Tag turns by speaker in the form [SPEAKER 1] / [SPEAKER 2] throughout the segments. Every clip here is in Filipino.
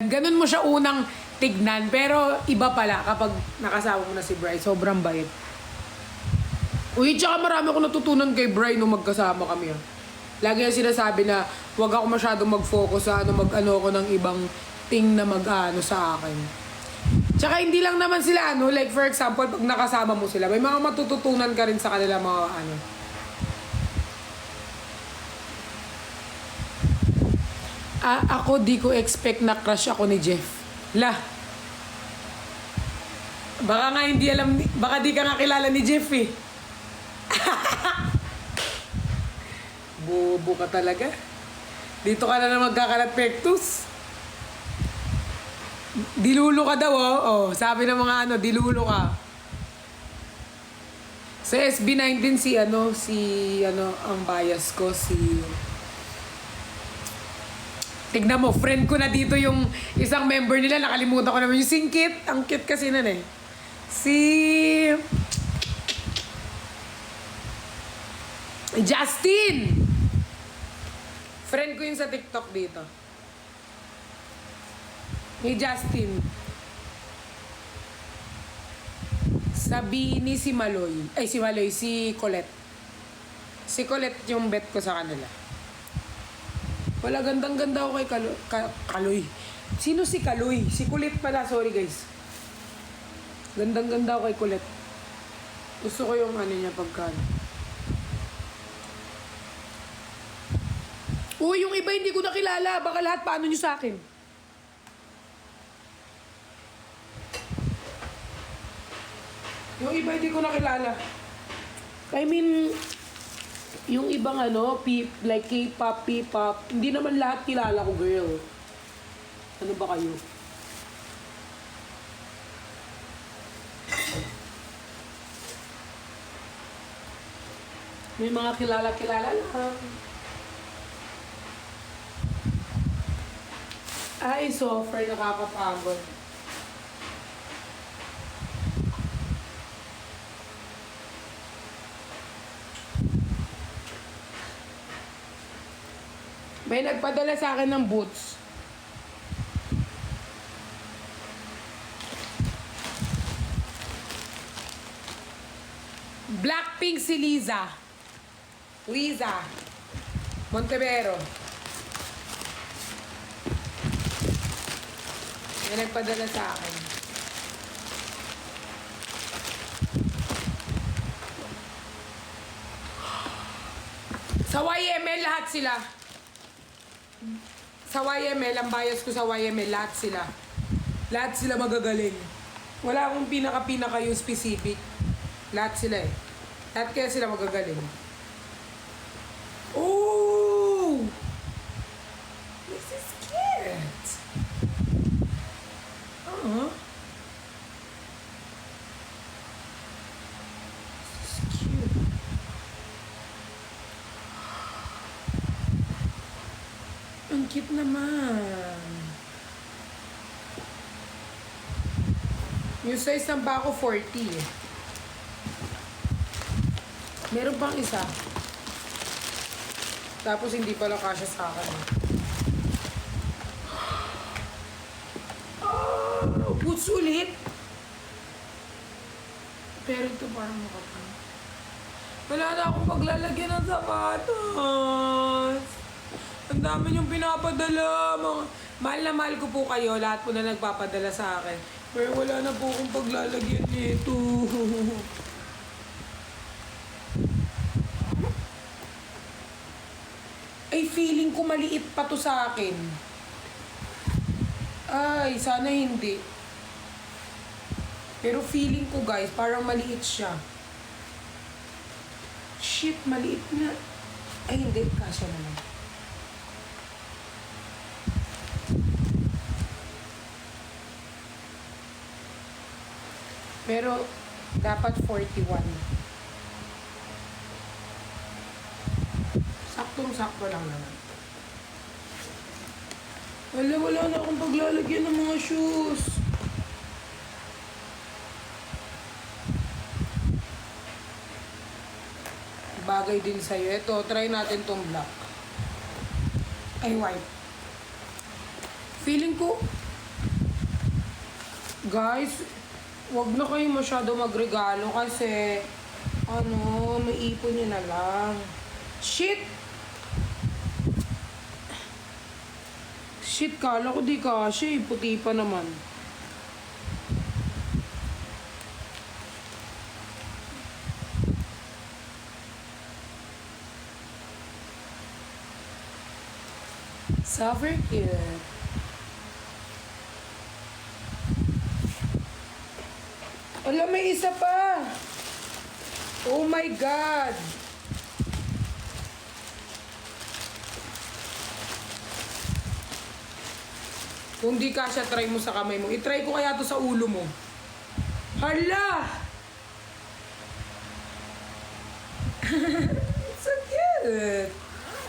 [SPEAKER 1] Ganun mo siya unang tignan, pero iba pala kapag nakasama mo na si Bri. Sobrang bait. Uy, tsaka marami ako natutunan kay Bri nung magkasama kami. Lagi niya sinasabi na huwag ako masyadong mag-focus sa mag-ano ako ng ibang thing na mag-ano sa akin. Tsaka hindi lang naman sila like for example, pag nakasama mo sila, may mga matututunan ka rin sa kanila mga ako di ko expect na crush ako ni Jeff. Baka nga hindi alam, baka di ka nga kilala ni Jeff eh. Bobo ka talaga. Dito ka na magkakalat pektus. Dilulo ka daw sabi ng mga dilulo ka. Sa SB19 si ang bias ko tignan mo, friend ko na dito yung isang member nila, nakalimutan ko naman yung singkit. Ang cute kasi nun eh. Si Justin! Friend ko yun sa TikTok dito. Hey Justin. Sabi ni si Maloy. Si Colette. Si Colette yung bet ko sa kanila. Wala, gandang-ganda ako kay Kaloy. Sino si Kaloy? Si Colette pala, sorry guys. Gandang-ganda ako kay Colette. Gusto ko yung niya pagkano. Uy, yung iba hindi ko nakilala. Baka lahat paano nyo sa akin? Yung iba hindi ko nakilala. I mean, yung ibang like K-pop, P-pop, hindi naman lahat kilala ko, girl. Ano ba kayo? May mga kilala-kilala lang. Ay, software nakakapagod. May nagpadala sa akin ng boots. Blackpink si Liza. Liza Montevero. May nagpadala sa akin. Sa YML lahat sila. Sa YML, ang bias ko sa YML, lahat sila. Lahat sila magagaling. Wala akong pinaka yung specific. Lahat sila eh. Lahat kaya sila magagaling. Oh! This is cute. This is cute. Ang cute naman. Yung size ng ba ako 40 eh. Meron pang isa. Tapos hindi pala kasya sa akin. Boots ulit. Pero ito parang makapal. Wala na akong paglalagyan ng sapatos. Ang dami niyong pinapadala. Mahal na mahal ko po kayo. Lahat po na nagpapadala sa akin. Pero wala na po akong paglalagyan nito. Ay, feeling ko maliit pa to sa akin. Ay, sana hindi. Pero feeling ko guys, parang maliit siya. Shit, maliit nga. Ay, hindi. Kasya naman. Pero, dapat 41. Saktong-sakto lang naman. Wala na akong paglalagyan ng mga shoes. Bagay din sa'yo. Ito, try natin tong black. Ay, white. Feeling ko, Guys, wag na kayo masyado magregalo kasi maipon nyo na lang. Shit! Shit, kala ko di kasi. Puti pa naman. Super cute. Wala, may isa pa. Oh my God. Kung di kasya, try mo sa kamay mo. I-try ko kaya to sa ulo mo. Hala! So cute.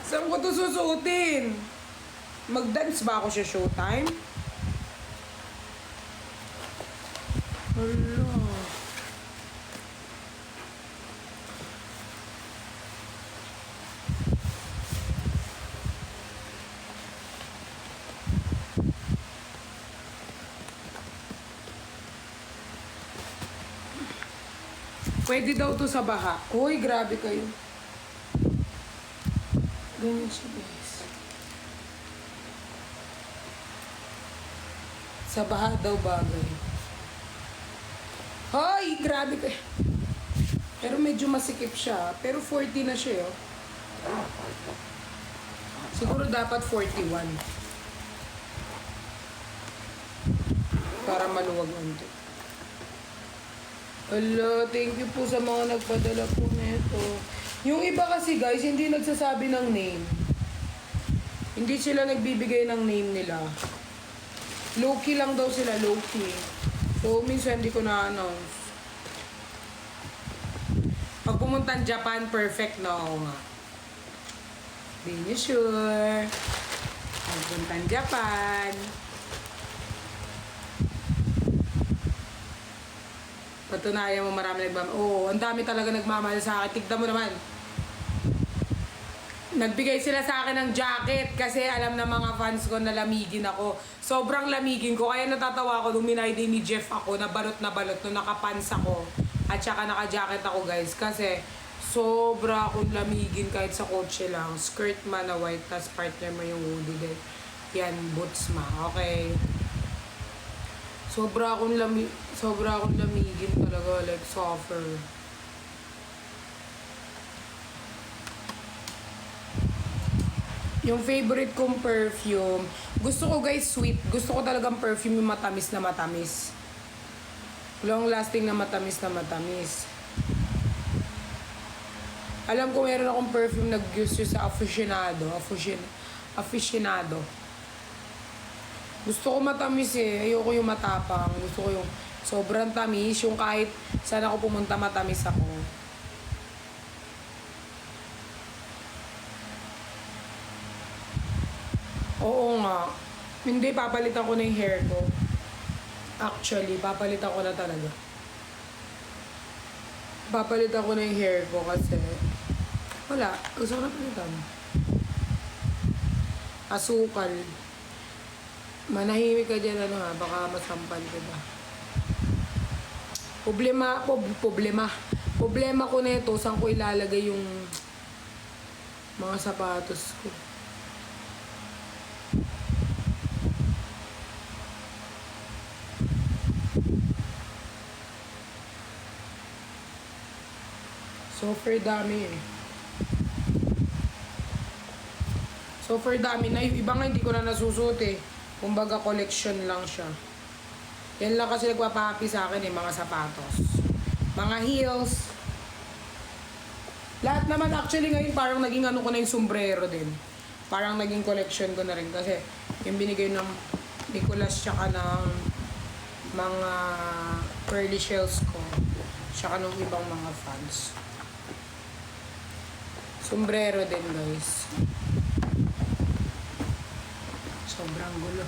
[SPEAKER 1] Saan ko to susuotin? Mag-dance ba ako sa showtime? Hala. Pwede daw to sa baha. Uy, grabe kayo. Ganyan siya, guys. Sa baha daw bagay. Hoy, grabe kayo. Pero medyo masikip siya. Pero 40 na siya, oh. Siguro dapat 41. Para maluwag unti. Hello, thank you po sa mga nagpadala po nito. Yung iba kasi guys, hindi nagsasabi ng name. Hindi sila nagbibigay ng name nila. Low-key lang daw sila, low-key. So, minsan hindi ko na-announce. Pag pumunta ng Japan, perfect na ako nga. Hindi nyo sure. Pagpunta ng Japan. Patunayan mo marami nagmamahal. Oo, ang dami talaga nagmamahal sa akin. Tignan mo naman. Nagbigay sila sa akin ng jacket kasi alam na mga fans ko na lamigin ako. Sobrang lamigin ko. Kaya natatawa ako nung minayday ni Jeff ako na balot nung nakapants ako. At saka naka-jacket ako guys. Kasi sobra akong lamigin kahit sa kotse lang. Skirt man na white, tas partner mo yung hoodie din. Yan, boots ma. Okay. Sobra akong lamigin talaga, like suffer. Yung favorite kong perfume, gusto ko guys sweet. Gusto ko talagang perfume yung matamis na matamis. Long lasting na matamis na matamis. Alam ko meron akong perfume nag-use sa aficionado. Gusto ko matamis eh. Ayoko yung matapang. Gusto ko yung sobrang tamis. Yung kahit saan ako pumunta matamis ako. Oo nga. Hindi, papalitan ko na yung hair ko. Actually, papalitan ko na talaga. Papalitan ko na yung hair ko kasi wala. Gusto ko na palitan. Asukal. Manahimik ka dyan, baka masampal ka ba. Problema ko na ito, saan ko ilalagay yung mga sapatos ko. Super dami eh. Super dami na. Yung iba nga hindi ko na nasusuot eh. Kumbaga collection lang siya. Yan lang kasi nagpapahappy sa akin eh, mga sapatos. Mga heels. Lahat naman actually ngayon parang naging ko na yung sombrero din. Parang naging collection ko na rin kasi yung binigay ng Nicolas tsaka ng mga curly shells ko. Tsaka ng ibang mga fans. Sombrero din guys. Sobrang gulo.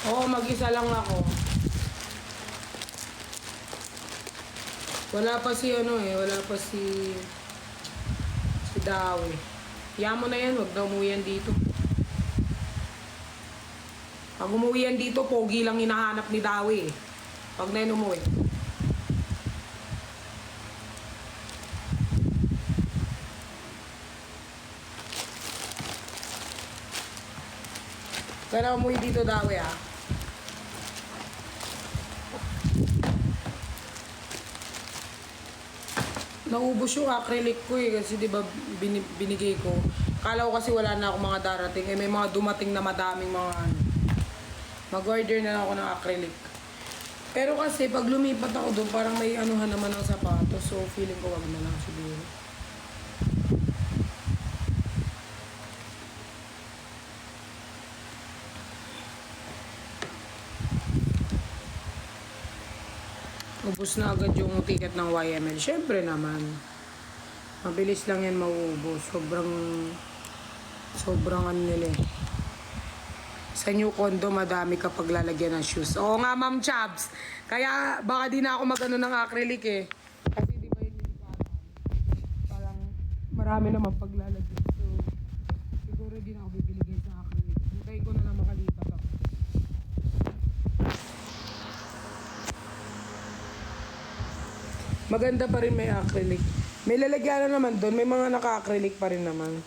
[SPEAKER 1] Oo, mag-isa lang ako. Wala pa si wala pa si Dawi. Hiya mo na yan, wag na umuwi yan dito. Pag umuwi yan dito, pogi lang hinahanap ni Dawi eh. Pag na yun umuwi. Kaya na umuwi dito, Dawi ah. Naubos yung acrylic ko eh, kasi di ba binigay ko. Kala ko kasi wala na akong mga darating, eh may mga dumating na madaming mga ano. Mag-order na lang ako ng acrylic. Pero kasi pag lumipat ako doon, parang may anuhan naman ng sapatos, so feeling ko wag na lang siguro. Ubus na agad yung ticket ng YML. Siyempre naman. Mabilis lang yan mauubos. Sobrang ano nila eh. Sa new condo, madami kapag lalagyan ng shoes. Oo nga, Ma'am Chabs. Kaya baka di na ako magano ng acrylic eh. Kasi di ba yung lilikatan? Parang marami naman paglalagyan. So, siguro di na ako bibili guys ng acrylic. Hintayin ko na lang makalipat ako. Maganda pa rin may acrylic. May lalagyan na naman doon. May mga naka-acrylic pa rin naman.